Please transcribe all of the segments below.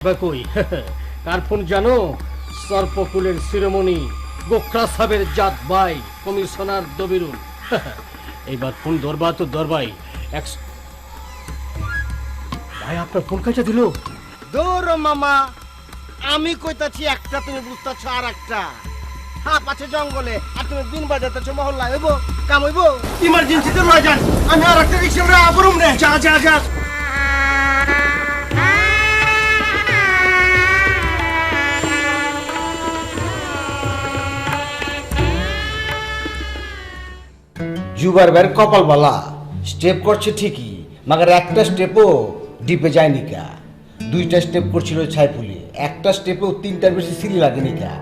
কই কার ফোন জানো? সর্পকুলের শিরোমণি গোখরা সাহেবের জাত ভাই কমিশনার দবিরুল। এইবার ফোন ধরবা তো ধরবাই। ভাই আপনার ফোন কাজে দিল। দৌড় মামা, আমি কইতাছি একটা, তুমি বুঝতেছ আর একটা। হাপ আছে জঙ্গলে আর তুমি দিন বাজাতেছ মহল্লায়, হইব কাম হইব? ইমার্জেন্সিতে লয় যান, আমি আর একটা রিক্সা আবরুম রে। যা যা যা। जुबार भाई कपाल बाला स्टेप करছে ঠিকই, মাগার একটা স্টেপও ডিপে যায়নি কা। দুইটা স্টেপ করছিল ছাইফুলি, একটা স্টেপেও তিনটার বেশি সিলি লাগেনি কা।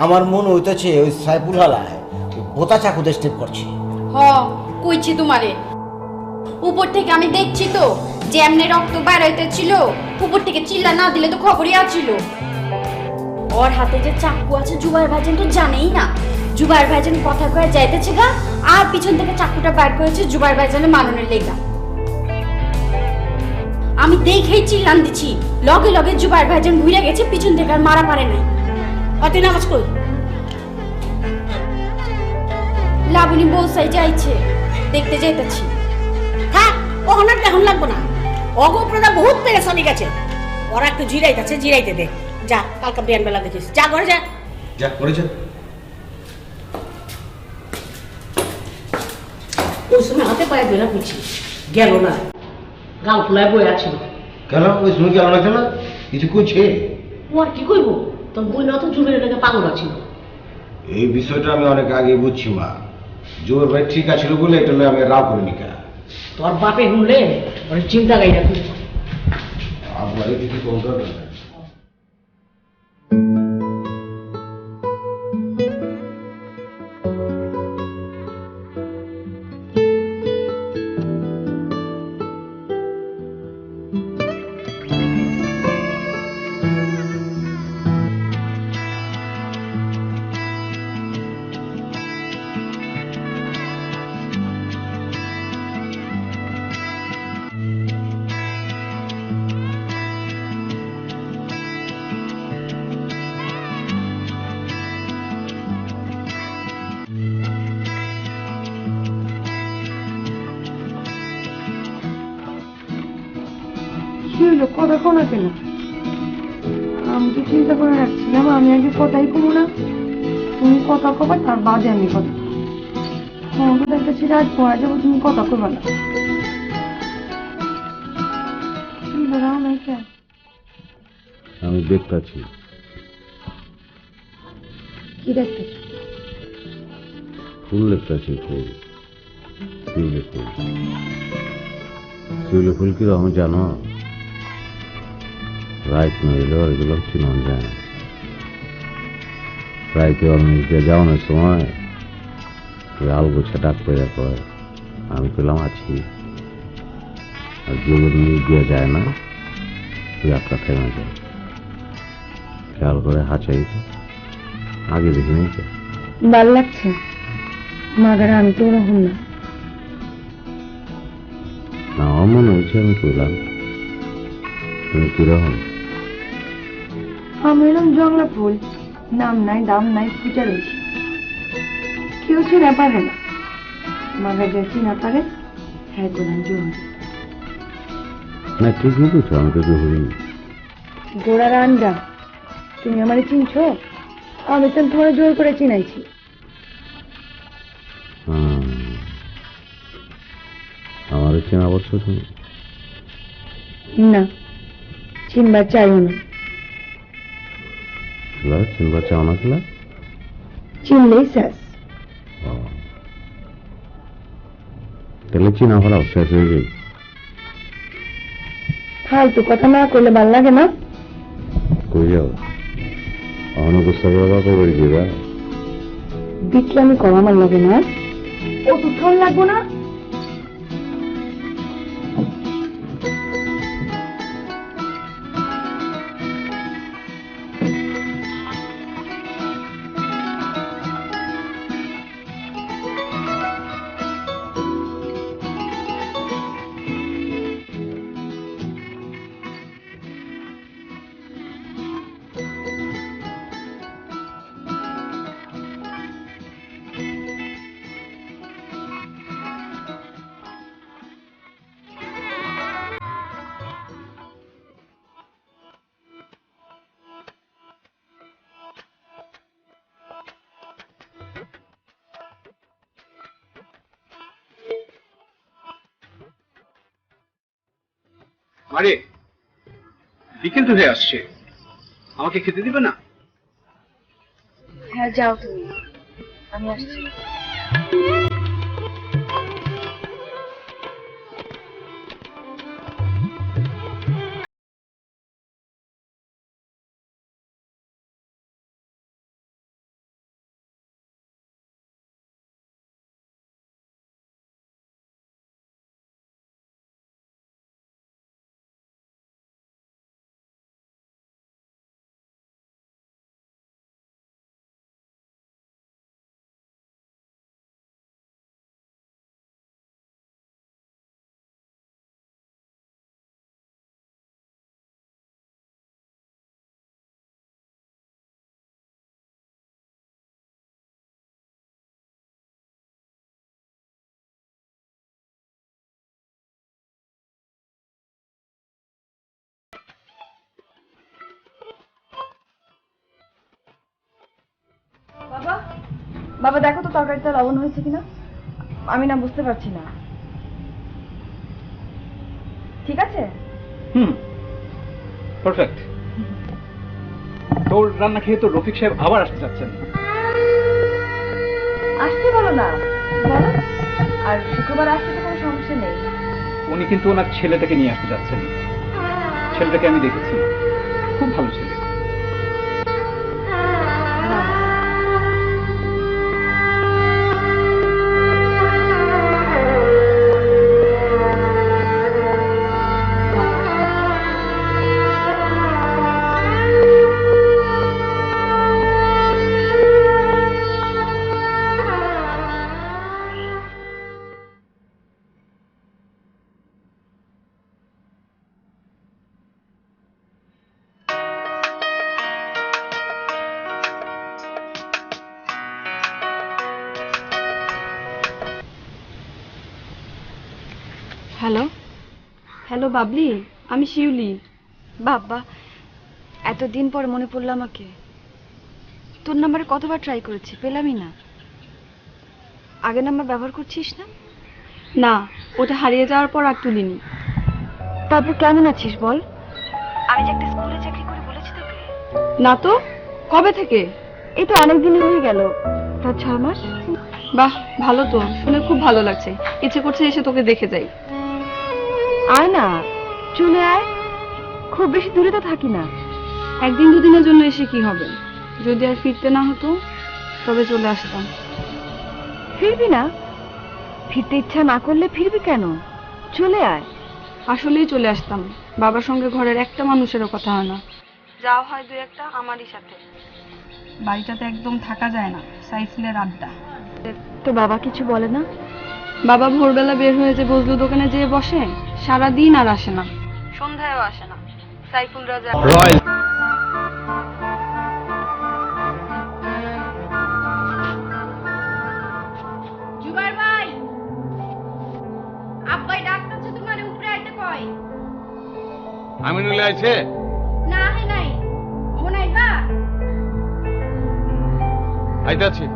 আমার মনে হইতাছে ওই ছাইফুল হালায় বোতা চাকুতে স্টেপ করছে। হ কইছি তোমারে, উপর থেকে আমি দেখছি তো যে এমনি রক্ত বের হইতেছিল, উপর থেকে চিল্লা না দিলে তো খবরই আছিল। ওর হাতে যে চাকু আছে জুবাইর ভাইজান তো জানেই না। জুবাইর ভাইজান কথা কয়ে যাইতেছে গা, আর পিছন থেকে চাকুটা বের করেছে জুবাইর ভাইজানের মারণের লেগা। আমি দেখেই চিল্লান দিছি, লগে লগে জুবাইর ভাইজান ঘুরে গেছে, পিছন থেকে আর মারা পারে নাই। অতি নামাজ কই লাবণী বৌসাই যাইছে, দেখতে যাইতেছি। থাক, ওখানে এখন লাগবো না। অগোপ্রদা বহুত পেরেশানি গেছে, ওরা একটু জিরাইতেছে, জিরাইতে দে। যা, কালকে বিয়ান বেলা দেখিস। যা ঘরে যা। যা করে যা। ওই সময় হাতে পায়ে বেলা বুঝছি গেল না, গাল ফুলায় বই আছিল। কেন ওই সময় কি আলাদা কেন কিছু করছে? ও আর কি করবো, তোর বই না তো জুবের লেগে পাগল আছিল। এই বিষয়টা আমি অনেক আগে বুঝছি মা। জোর ভাই ঠিক আছে বলে এটা আমি রাগ করিনি কা। তোর বাপে শুনলে ওর চিন্তা গাইরা করবো। আপনার কিছু কম দরকার না। কথা শোনা কেন? আমি তো চিন্তা করে রাখছিলাম আমি আগে কথাই কমো না, তুমি কথা কবা তার বাদে আমি কথা। আমাকে দেখতেছি রাত পড়া যাবো, তুমি কথা কবা না। আমি দেখতেছি। কি দেখতেছ? ফুল দেখতেছি, ফুল, শিউলি ফুল। শিউলি ফুল কিরকম জানো? রাইত নইলেও এগুলো চিনন যায় না। রাইতে অনেক যাওয়ানোর সময় ওই আলগোছা ডাক পেয়ে কয় আমি পেলাম আছি। আর যেগুলো নিয়ে দেওয়া যায় না তুই একটা থেমে যায়। খেয়াল করে হাঁচাই আগে দেখে নিয়েছে। ভাল লাগছে মাগার, আমি তো ওরকম না। না আমার মনে হয়েছে আমি পেলাম। তুমি কিরকম? আমি এরকম জংলা ফুল, নাম নাই দাম নাই, ফুটে রয়েছে। কেউ চিনা পারে না, মাগার যে চিনা পারে হ্যাঁ গোলাম জোর। না ঠিক বুঝছো, আমি তো জহুরি গোড়ার আন্ডা। তুমি আমারে চিনছো? আমি তো তোমার জোর করে চিনাইছি। আমার চেনা বলছো তুমি? না, চিনবার চাইও না। চিনবার চাও না? খেলা চিনলেই শেষ। তাহলে চিনা ফেলাও, শেষ হয়ে যাই। ফালতু কথা না করলে ভাল লাগে না। কই যাও? অনবস্থা করবা কবে দিবা? দেখলে আমি কম আমার লাগে না। ওষুধ খাওয়ান লাগবো না। আরে বিকেল তো হয়ে আসছে, আমাকে খেতে দিবে না? হ্যাঁ যাও তুমি, আমি আসছি। বাবা, বাবা দেখো তো তরকারিটা লবণ হয়েছে কিনা, আমি না বুঝতে পারছি না। ঠিক আছে? পারফেক্ট। তোর রান্না খেয়ে তো রফিক সাহেব আবার আসতে চাচ্ছেন। আসতে বলো না, বলো। আর শুক্রবার আসতে তো কোনো সমস্যা নেই। উনি কিন্তু ওনার ছেলেটাকে নিয়ে আসতে যাচ্ছেন। ছেলেটাকে আমি দেখেছি, খুব ভালো ছেলে। হ্যালো, হ্যালো বাবলি, আমি শিউলি। বাবা, এতদিন পর মনে পড়লো আমাকে। তোর নাম্বারে কতবার ট্রাই করেছি, পেলামই না। আগের নাম্বার ব্যবহার করছিস না? না, ওটা হারিয়ে যাওয়ার পর আর তুলিনি। তারপর কেমন আছিস বল? আমি যে একটা স্কুলে চাকরি করি বলেছি তোকে। না তো, কবে থেকে? এই তো অনেক দিন হয়ে গেল, তার 6 মাস। বাহ, ভালো তো, শুনে খুব ভালো লাগছে। ইচ্ছে করছে এসে তোকে দেখে যাই। আয় না, চলে আয়, খুব বেশি দূরে তো থাকি না। একদিন দুদিনের জন্য এসে কি হবে? যদি আর ফিরতে না হতো তবে চলে আসতাম। ফিরবি না? ফিরতে ইচ্ছা না করলে ফিরবি কেন? চলে আয়। আসলেই চলে আসতাম, বাবার সঙ্গে ঘরের একটা মানুষেরও কথা হয় না, যাও হয় 2-1টা আমারই সাথে। বাড়িটাতে একদম থাকা যায় না, সাইফুলের আড্ডা। তো বাবা কিছু বলে না? বাবা ভোরবেলা বের হয়ে যে বজলু দোকানে যেয়ে বসে, সারাদিন আর আসে না, সন্ধ্যায়ও আসে না। সাইফুল রাজা রয়্যাল জুবাইর ভাই, আব্বাই ডাকতেছে তোমারে, উপরে আইতে কয়। আমিনুল আছে? না হে নাই, মনে আইবা? আইতাছি।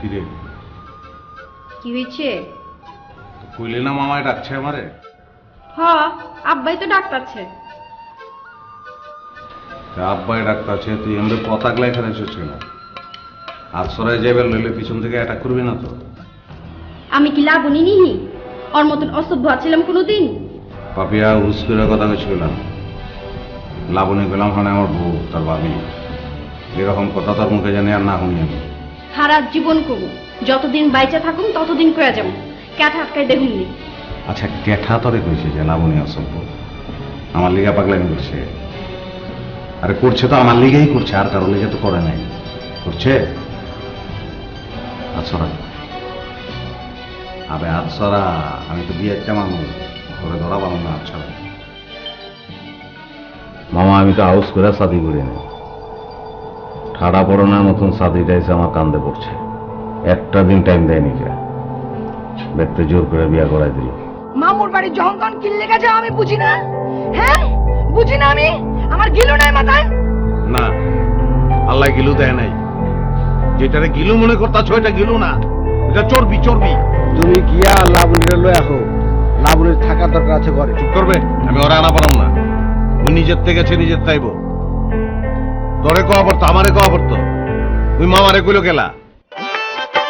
কিরে, কি হয়েছে? কইলে না মামায় ডাকছে আমারে? হ্যাঁ, আব্বাই তো ডাকতাছে। আব্বাই ডাকতাছে, তুই এমনি পতাকলা এখানে এসেছিস না? হাত সরাই যাবে, লইলে পিছন থেকে অ্যাটাক করবি না তো? আমি কি লাবণী নিহি? ওর মতন অসভ্য আছিলাম কোনোদিন? পাপিয়া উস্কুরের কথা কিছু গেলাম, লাবণী গেলাম মানে আমার বউ, তার ভাবি। এরকম কথা তার মুখে জানি আর না শুনি আমি। সারা জীবন করবো, যতদিন বাইচা থাকুম ততদিন কয়া যাবো। ক্যাট হাতকায় দেখুননি। আচ্ছা, কেঠা তরে কইছে যে লাবণী অসভ্য? আমার লিগা পাগলামি করছে? আরে করছে তো আমার লিগেই করছে, আর কারো লিগে তো করে নাই। করছে আচ্ছা, আবে আচ্ছা, আমি তো বিয়ে একটা মানুষ, করে ধরা পাবো না। আচ্ছা মামা, আমি তো হাউস করে শাদি করি না, ঠাডা পড়ানোর মতন শাদিটা এসে আমার কান্দে পড়ছে। একটা দিন টাইম দেয়নি, কে ব্যক্তি জোর করে বিয়ে করাই দিল। মামুর বাড়ি জঙ্গন কিনলে গেছে আমি বুঝি না? হ্যাঁ বুঝি না আমি? আমার গিলু নাই মাথায়? না, আল্লাহ গিলু দেয় নাই। যেটারে গিলু মনে করতাছ এটা গিলু না, এটা চর্বি চর্বি। তুমি গিয়া লাবণীরে লয়ে আহো, লাবণীর থাকার দরকার আছে ঘরে। চুপ করবে, আমি ওরা আনা পারাম না। ওই নিজের থেকে গেছে, নিজের তাইব। তোরে কওয়া পড়তো, আমারে কওয়া পড়তো। ওই মামারে কইলো গেলা।